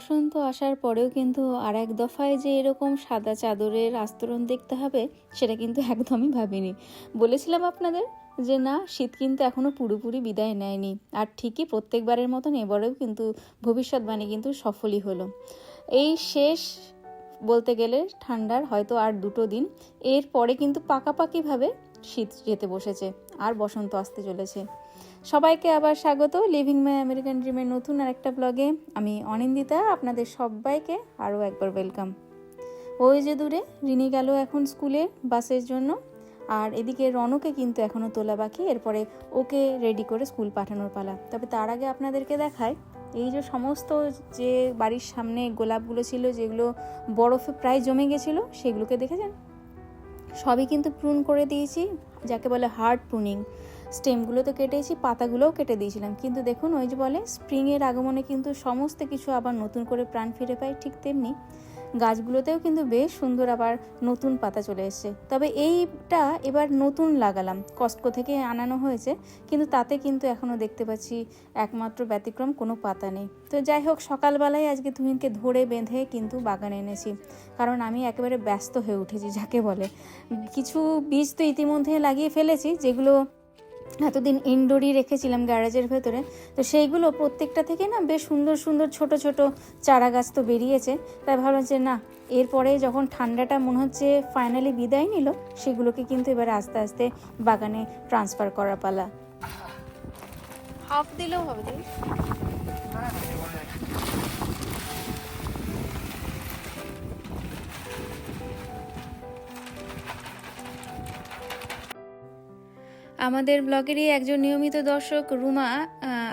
বসন্ত আসার পরেও কিন্তু আর এক দফায় যে এরকম সাদা চাদরের আস্তরণ দেখতে হবে সেটা কিন্তু একদমই ভাবিনি। বলেছিলাম আপনাদের যে না, শীত কিন্তু এখনও পুরোপুরি বিদায় নেয়নি। আর ঠিকই প্রত্যেকবারের মতন এবারেও কিন্তু ভবিষ্যৎবাণী কিন্তু সফলই হলো। এই শেষ বলতে গেলে ঠান্ডার হয়তো আর 2 দিন, এরপরে কিন্তু পাকাপাকিভাবে শীত যেতে বসেছে আর বসন্ত আসতে চলেছে। সবাইকে আবার স্বাগত লিভিং মাই আমেরিকান ড্রিমের নতুন আর একটা ব্লগে। আমি অনিন্দিতা, আপনাদের সবাইকে আরও একবার ওয়েলকাম। ওই যে দূরে রিনি গেল এখন স্কুলে বাসের জন্য, আর এদিকে রনকে কিন্তু এখনও তোলা বাকি, এরপরে ওকে রেডি করে স্কুল পাঠানোর পালা। তবে তার আগে আপনাদেরকে দেখায় এই যে সমস্ত যে বাড়ির সামনে গোলাপগুলো ছিল যেগুলো বরফে প্রায় জমে গেছিলো, সেগুলোকে দেখেছেন সবই কিন্তু প্রুন করে দিয়েছি, যাকে বলে হার্ড প্রুনিং। স্টেমগুলো তো কেটেছি, পাতাগুলোও কেটে দিয়েছিলাম, কিন্তু দেখুন ওই যে বলে স্প্রিংয়ের আগমনে কিন্তু সমস্ত কিছু আবার নতুন করে প্রাণ ফিরে পায়, ঠিক তেমনি গাছগুলোতেও কিন্তু বেশ সুন্দর আবার নতুন পাতা চলে এসছে। তবে এইটা এবার নতুন লাগালাম, কস্টকো থেকে আনানো হয়েছে, কিন্তু তাতে কিন্তু এখনও দেখতে পাচ্ছি একমাত্র ব্যতিক্রম কোনো পাতা নেই। তো যাই হোক, সকালবেলায় আজকে তুহিনকে ধরে বেঁধে কিন্তু বাগানে এনেছি, কারণ আমি একেবারে ব্যস্ত হয়ে উঠেছি যাকে বলে। কিছু বীজ তো ইতিমধ্যে লাগিয়ে ফেলেছি, যেগুলো এতদিন ইনডোরই রেখেছিলাম গ্যারেজের ভেতরে। তো সেইগুলো প্রত্যেকটা থেকে না বেশ সুন্দর সুন্দর ছোট ছোট চারা গাছ তো বেরিয়েছে। তাই ভাবলাম যে না, এরপরে যখন ঠান্ডাটা মনে হচ্ছে ফাইনালি বিদায় নিল, সেগুলোকে কিন্তু এবার আস্তে আস্তে বাগানে ট্রান্সফার করা পালা। হাফ দিলেও হবে তাই। আমাদের ব্লগেরই একজন নিয়মিত দর্শক রুমা,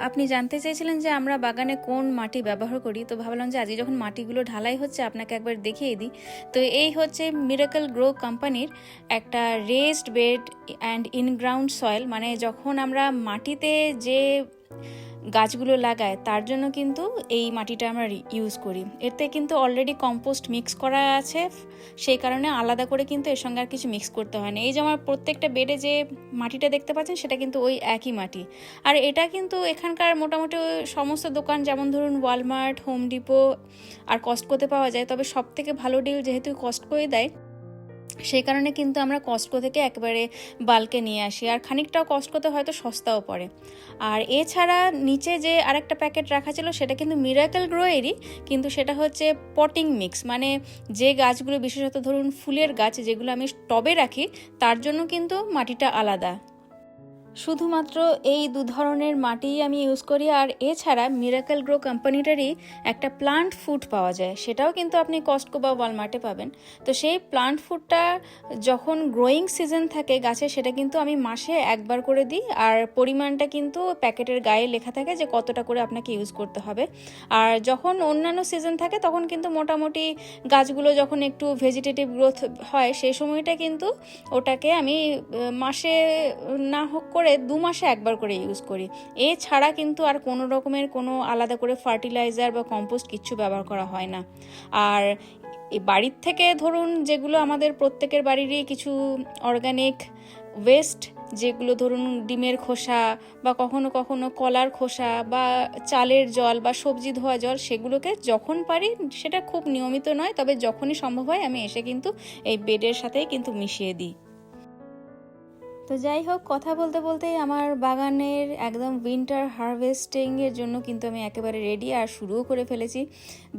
আপনি জানতে চেয়েছিলেন যে আমরা বাগানে কোন মাটি ব্যবহার করি। তো ভাবলাম যে আজকে যখন মাটিগুলো ঢালাই হচ্ছে আপনাকে একবার দেখিয়ে দিই। তো এই হচ্ছে মিরাকল গ্রো কোম্পানির একটা রেজড বেড অ্যান্ড ইনগ্রাউন্ড সয়েল, মানে যখন আমরা মাটিতে যে গাছগুলো লাগায় তার জন্য কিন্তু এই মাটিটা আমরা ইউজ করি। এতে কিন্তু অলরেডি কম্পোস্ট মিক্স করা আছে, সেই কারণে আলাদা করে কিন্তু এর সঙ্গে আর কিছু মিক্স করতে হয় না। এই যে আমার প্রত্যেকটা বেডে যে মাটিটা দেখতে পাচ্ছেন সেটা কিন্তু ওই একই মাটি। আর এটা কিন্তু এখানকার মোটামুটি সমস্ত দোকান, যেমন ধরুন ওয়ালমার্ট, হোম ডিপো আর কস্টকোতে পাওয়া যায়। তবে সব থেকে ভালো ডিল যেহেতু কস্টকোই দেয়, সেই কারণে কিন্তু আমরা কস্টকো থেকে একেবারে বাল্কে নিয়ে আসি, আর খানিকটাও কস্টকোতে হয়তো সস্তাও পড়ে। আর এছাড়া নিচে যে আরেকটা প্যাকেট রাখা ছিল সেটা কিন্তু মিরাকল গ্রোয়েরই, কিন্তু সেটা হচ্ছে পটিং মিক্স, মানে যে গাছগুলো বিশেষত ধরুন ফুলের গাছ যেগুলো আমি টবে রাখি তার জন্য কিন্তু মাটিটা আলাদা। শুধুমাত্র এই 2 ধরনের মাটি আমি ইউজ করি। আর এছাড়া মিরাকল গ্রো কোম্পানিটারই একটা প্লান্ট ফুড পাওয়া যায়, সেটাও কিন্তু আপনি কস্টকো বা ওয়ালমার্টে পাবেন। তো সেই প্লান্ট ফুডটা যখন গ্রোয়িং সিজন থাকে গাছে, সেটা কিন্তু আমি মাসে একবার করে দিই, আর পরিমাণটা কিন্তু প্যাকেটের গায়ে লেখা থাকে যে কতটা করে আপনাকে ইউজ করতে হবে। আর যখন অন্যান্য সিজন থাকে তখন কিন্তু মোটামুটি গাছগুলো যখন একটু ভেজিটেটিভ গ্রোথ হয়, সেই সময়টা কিন্তু ওটাকে আমি মাসে না হোক করে 2 মাসে একবার করে ইউজ করি। এছাড়া কিন্তু আর কোনো রকমের কোনো আলাদা করে ফার্টিলাইজার বা কম্পোস্ট কিচ্ছু ব্যবহার করা হয় না। আর এই বাড়ির থেকে ধরুন যেগুলো আমাদের প্রত্যেকের বাড়িরই কিছু অর্গানিক ওয়েস্ট, যেগুলো ধরুন ডিমের খোসা বা কখনো কখনো কলার খোসা বা চালের জল বা সবজি ধোয়া জল, সেগুলোকে যখন পারি, সেটা খুব নিয়মিত নয়, তবে যখনই সম্ভব হয় আমি এসে কিন্তু এই বেডের সাথেই কিন্তু মিশিয়ে দিই। তো যাই হোক, কথা বলতে বলতেই আমার বাগানের একদম উইন্টার হারভেস্টিংয়ের জন্য কিন্তু আমি একেবারে রেডি, আর শুরুও করে ফেলেছি।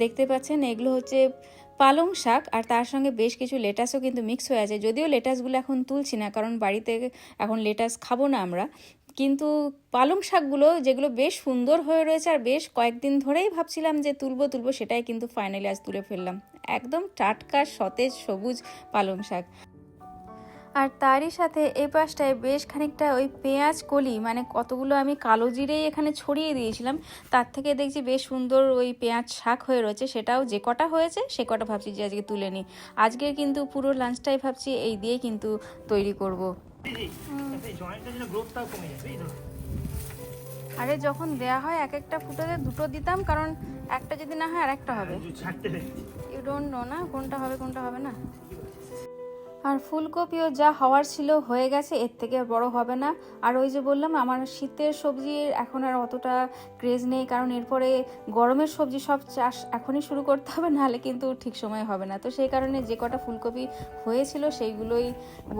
দেখতে পাচ্ছেন এগুলো হচ্ছে পালং শাক, আর তার সঙ্গে বেশ কিছু লেটাসও কিন্তু মিক্স হয়ে আছে। যদিও লেটাসগুলো এখন তুলছি না, কারণ বাড়িতে এখন লেটাস খাবো না আমরা, কিন্তু পালং শাকগুলো যেগুলো বেশ সুন্দর হয়ে রয়েছে আর বেশ কয়েকদিন ধরেই ভাবছিলাম যে তুলবো, সেটাই কিন্তু ফাইনালি আজ তুলে ফেললাম। একদম টাটকা সতেজ সবুজ পালং শাক। আর তারই সাথে এই পাশটায় বেশ খানিকটা ওই পেঁয়াজ কলি, মানে কতগুলো আমি কালো জিরেই এখানে ছড়িয়ে দিয়েছিলাম, তার থেকে দেখছি বেশ সুন্দর ওই পেঁয়াজ শাক হয়ে রয়েছে। সেটাও যে কটা হয়েছে সে কটা ভাবছি যে আজকে তুলে নিই। আজকে কিন্তু পুরো লাঞ্চটাই ভাবছি এই দিয়েই কিন্তু তৈরি করব। আরে যখন দেয়া হয় এক একটা ফুটোতে 2টো দিতাম, কারণ একটা যদি না হয় আর একটা হবে। ইউ ডোন্ট নো না কোনটা হবে কোনটা হবে না। আর ফুলকপিও যা হওয়ার ছিল হয়ে গেছে, এর থেকে আর বড় হবে না। আর ওই যে বললাম আমার শীতের সবজির এখন আর অতটা ক্রেজ নেই, কারণ এরপরে গরমের সবজি সব চাষ এখনই শুরু করতে হবে, নাহলে কিন্তু ঠিক সময় হবে না। তো সেই কারণে যে কটা ফুলকপি হয়েছিল সেইগুলোই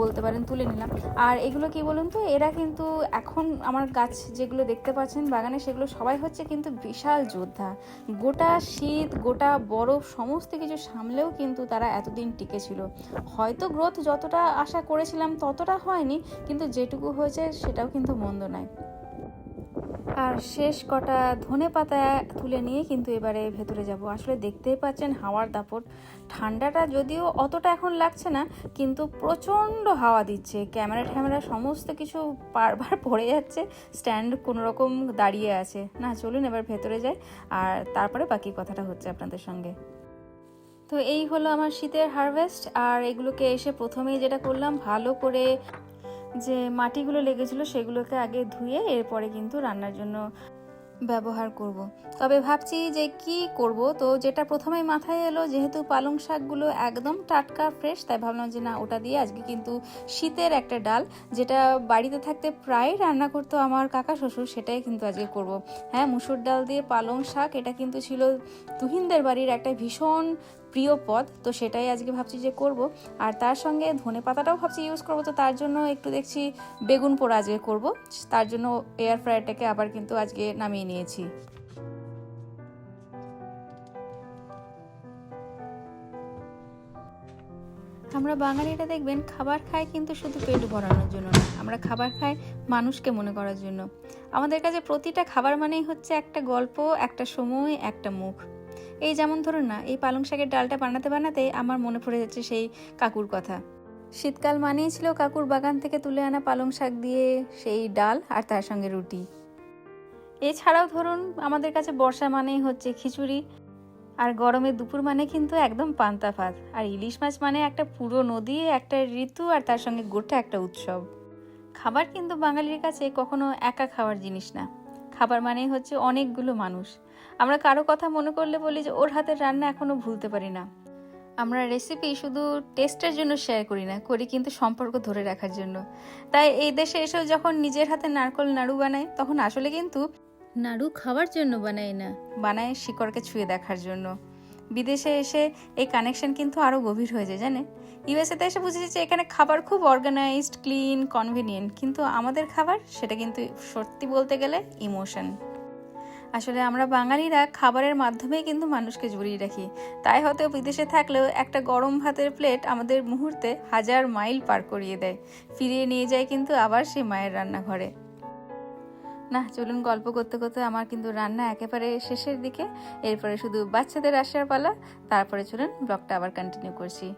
বলতে পারেন তুলে নিলাম। আর এগুলো কি বলুন তো, এরা কিন্তু এখন আমার গাছ যেগুলো দেখতে পাচ্ছেন বাগানে, সেগুলো সবাই হচ্ছে কিন্তু বিশাল যোদ্ধা। গোটা শীত, গোটা বরফ সমস্ত কিছু সামলেও কিন্তু তারা এতদিন টিকে ছিল। হয়তো গ্রোথ যতটা আশা করেছিলাম ততটা হয়নি, কিন্তু যেটুকু হয়েছে সেটাও কিন্তু মন্দ নয়। আর শেষ কটা ধনে পাতা তুলে নিয়ে কিন্তু এবারে ভেতরে যাব। আসলে দেখতেই পাচ্ছেন হাওয়ার দাপট, ঠান্ডাটা যদিও অতটা এখন লাগছে না, কিন্তু প্রচণ্ড হাওয়া দিচ্ছে। ক্যামেরা সমস্ত কিছু বারবার পড়ে যাচ্ছে, স্ট্যান্ড কোনো রকম দাঁড়িয়ে আছে। না, চলুন এবার ভেতরে যাই, আর তারপরে বাকি কথাটা হচ্ছে আপনাদের সঙ্গে। তো এই হলো আমার শীতের হারভেস্ট। আর এগুলোকে এসে প্রথমেই যেটা করলাম, ভালো করে যে মাটিগুলো লেগেছিল সেগুলোকে আগে ধুয়ে এরপরে কিন্তু রান্নার জন্য ব্যবহার করব। তবে ভাবছি যে কি করব, তো যেটা প্রথমেই মাথায় এলো, যেহেতু পালং শাকগুলো একদম টাটকা ফ্রেশ, তাই ভাবলাম যে না, ওটা দিয়ে আজকে কিন্তু শীতের একটা ডাল, যেটা বাড়িতে থাকতে প্রায় রান্না করতো আমার কাকা শ্বশুর, সেটাই কিন্তু আজকে করব। হ্যাঁ, মুসুর ডাল দিয়ে পালং শাক, এটা কিন্তু ছিল তুহিনদের বাড়ির একটা ভীষণ প্রিয় পদ, তো সেটাই আজকে ভাবছি যে করব। আর তার সঙ্গে ধনে পাতাটাও ভাবছি ইউজ করব, তো তার জন্য একটু দেখছি বেগুন পোড়া আজকে করব। তার জন্য এয়ার ফ্রায়ারটাকে আবার কিন্তু আজকে নামিয়ে নিয়েছি। আমরা বাঙালিরা দেখবেন খাবার খাই কিন্তু শুধু পেট ভরানোর জন্য না, আমরা খাবার খাই মানুষকে মনে করার জন্য। আমাদের কাছে প্রতিটা খাবার মানেই হচ্ছে একটা গল্প, একটা সময়, একটা মুখ। এই যেমন ধরুন না, এই পালং শাকের ডালটা বানাতে বানাতে আমার মনে পড়ে যাচ্ছে সেই কাকুর কথা। শীতকাল মানেই ছিল কাকুর বাগান থেকে তুলে আনা পালং শাক দিয়ে সেই ডাল, আর তার সঙ্গে রুটি। এছাড়াও ধরুন আমাদের কাছে বর্ষা মানেই হচ্ছে খিচুড়ি, আর গরমের দুপুর মানে কিন্তু একদম পান্তা ভাত, আর ইলিশ মাছ মানে একটা পুরো নদী, একটা ঋতু, আর তার সঙ্গে গোটা একটা উৎসব। খাবার কিন্তু বাঙালির কাছে কখনো একা খাওয়ার জিনিস না, খাবার মানেই হচ্ছে অনেকগুলো মানুষ। আমরা কারো কথা মনে করলে বলি যে ওর হাতের রান্না এখনো ভুলতে পারি না। আমরা রেসিপি শুধু টেস্টের জন্য শেয়ার করি না, করি কিন্তু সম্পর্ক ধরে রাখার জন্য। তাই এই দেশে এসেও যখন নিজের হাতে নারকল নাড়ু বানাই, তখন আসলে কিন্তু নাড়ু খাওয়ার জন্য বানাই না, বানায় শিকড়কে ছুঁয়ে দেখার জন্য। বিদেশে এসে এই কানেকশন কিন্তু আরও গভীর হয়ে যায়, জানে। ইউএসএতে এসে বুঝেছি যে এখানে খাবার খুব অর্গানাইজড, ক্লিন, কনভিনিয়েন্ট, কিন্তু আমাদের খাবার সেটা কিন্তু সত্যি বলতে গেলে ইমোশন। আসলে আমরা বাঙালিরা খাবারের মাধ্যমেই কিন্তু মানুষকে জড়িয়ে রাখি। তাই হয়তো বিদেশে থাকলেও একটা গরম ভাতের প্লেট আমাদের মুহূর্তে 1000 মাইল পার করিয়ে দেয়, ফিরিয়ে নিয়ে যায় কিন্তু আবার সেই মায়ের রান্নাঘরে। না, চলুন গল্প করতে করতে আমার কিন্তু রান্না একেবারে শেষের দিকে, এরপরে শুধু বাচ্চাদের আসার পালা, তারপরে চলুন ব্লগটা আবার কন্টিনিউ করছি।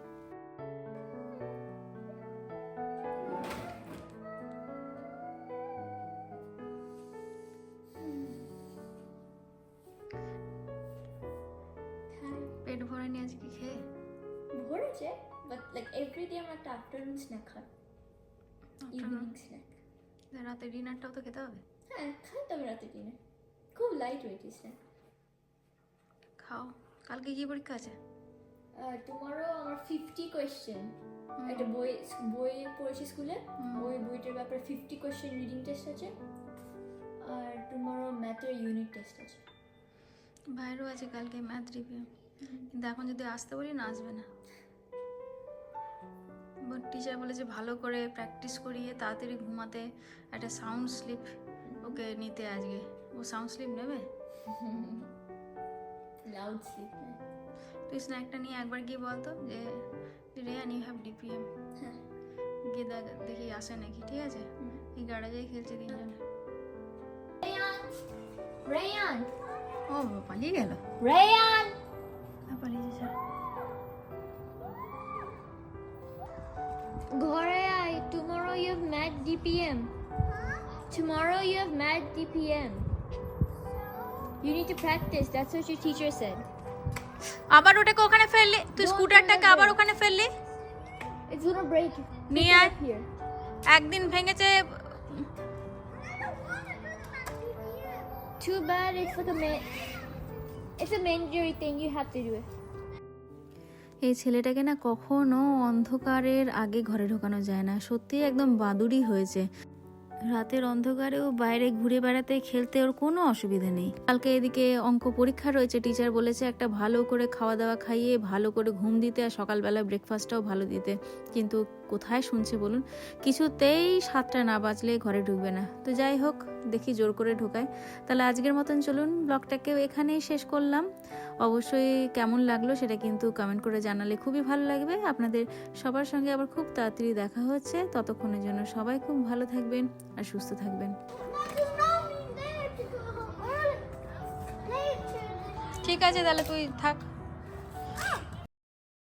পেট ভরেনি আজকে খেয়ে? ভরেছে, বাট লাইক এভরিডে আমরা একটা আফটারনুন স্ন্যাক খাই, ইভিনিং স্ন্যাক। রাতে ডিনারটাও তো খেতে হবে। হ্যাঁ, খাই তো আমি রাতে ডিনার, খুব লাইট ওয়েট স্ন্যাক। খাও। কালকে কি পরীক্ষা আছে? টুমরো আমার 50 কোয়েশ্চেন, একটা বই পড়েছি স্কুলে, ওই বইটার ব্যাপারে 50 কোয়েশ্চেন রিডিং টেস্ট আছে, আর টুমরো ম্যাথের ইউনিট টেস্ট আছে। বাইরেও আছে কালকে ম্যাথ রিভিউ, কিন্তু এখন যদি আসতে বলি না, আসবে না। বাট টিচার বলেছে ভালো করে প্র্যাকটিস করিয়ে তাড়াতাড়ি ঘুমাতে, একটা সাউন্ড স্লিপ ওকে নিতে আজকে। ও সাউন্ড স্লিপ নেবে, লাউড স্লিপ। তুই স্ন্যাকটা নিয়ে একবার গিয়ে বলতো যে রেয়ান ইউ হ্যাভ ডিপিএম, হ্যাঁ গিয়ে দেখি আসে নাকি। ঠিক আছে, এই গ্যারাজেই খেলছে তিনজনে। রেয়ান, ও পালিয়ে গেল। রেয়ান পালিয়েছে। ঘরে আয়, tomorrow you have math DPM. Tomorrow you have math DPM. You need to practice, that's what your teacher said. আবার ওটাকে ওখানে ফেললি তুই, Don't স্কুটারটাকে do that. আবার ওখানে ফেললি। It's gonna break. নিয়ে আয়। Here. একদিন ভেঙেছে। Too bad, it's like it's a mandatory thing, you have to do it. এই ছেলেটাকে না কখনো অন্ধকারের আগে ঘরে ঢোকানো যায় না, সত্যি একদম বাদুড়ি হয়েছে। রাতের অন্ধকারেও বাইরে ঘুরে বেড়াতে খেলতে ওর কোনো অসুবিধা নেই। কালকে এদিকে অঙ্ক পরীক্ষা রয়েছে, টিচার বলেছে একটা ভালো করে খাওয়া দাওয়া খাইয়ে ভালো করে ঘুম দিতে আর সকালবেলা ব্রেকফাস্টটাও ভালো দিতে, কিন্তু কোথায় শুনছে বলুন? কিছুতেই 7টা না বাজলে ঘরে ঢুকবে না। তো যাই হোক, দেখি জোর করে ঢোকায়। তাহলে আজকের মতন চলুন ব্লগটাকেও এখানেই শেষ করলাম। অবশ্যই কেমন লাগলো সেটা কিন্তু কমেন্ট করে জানালে খুবই ভালো লাগবে। আপনাদের সবার সঙ্গে আবার খুব তাড়াতাড়ি দেখা হচ্ছে, ততক্ষণের জন্য সবাই খুব ভালো থাকবেন আর সুস্থ থাকবেন। ঠিক আছে, তাহলে তুই থাক।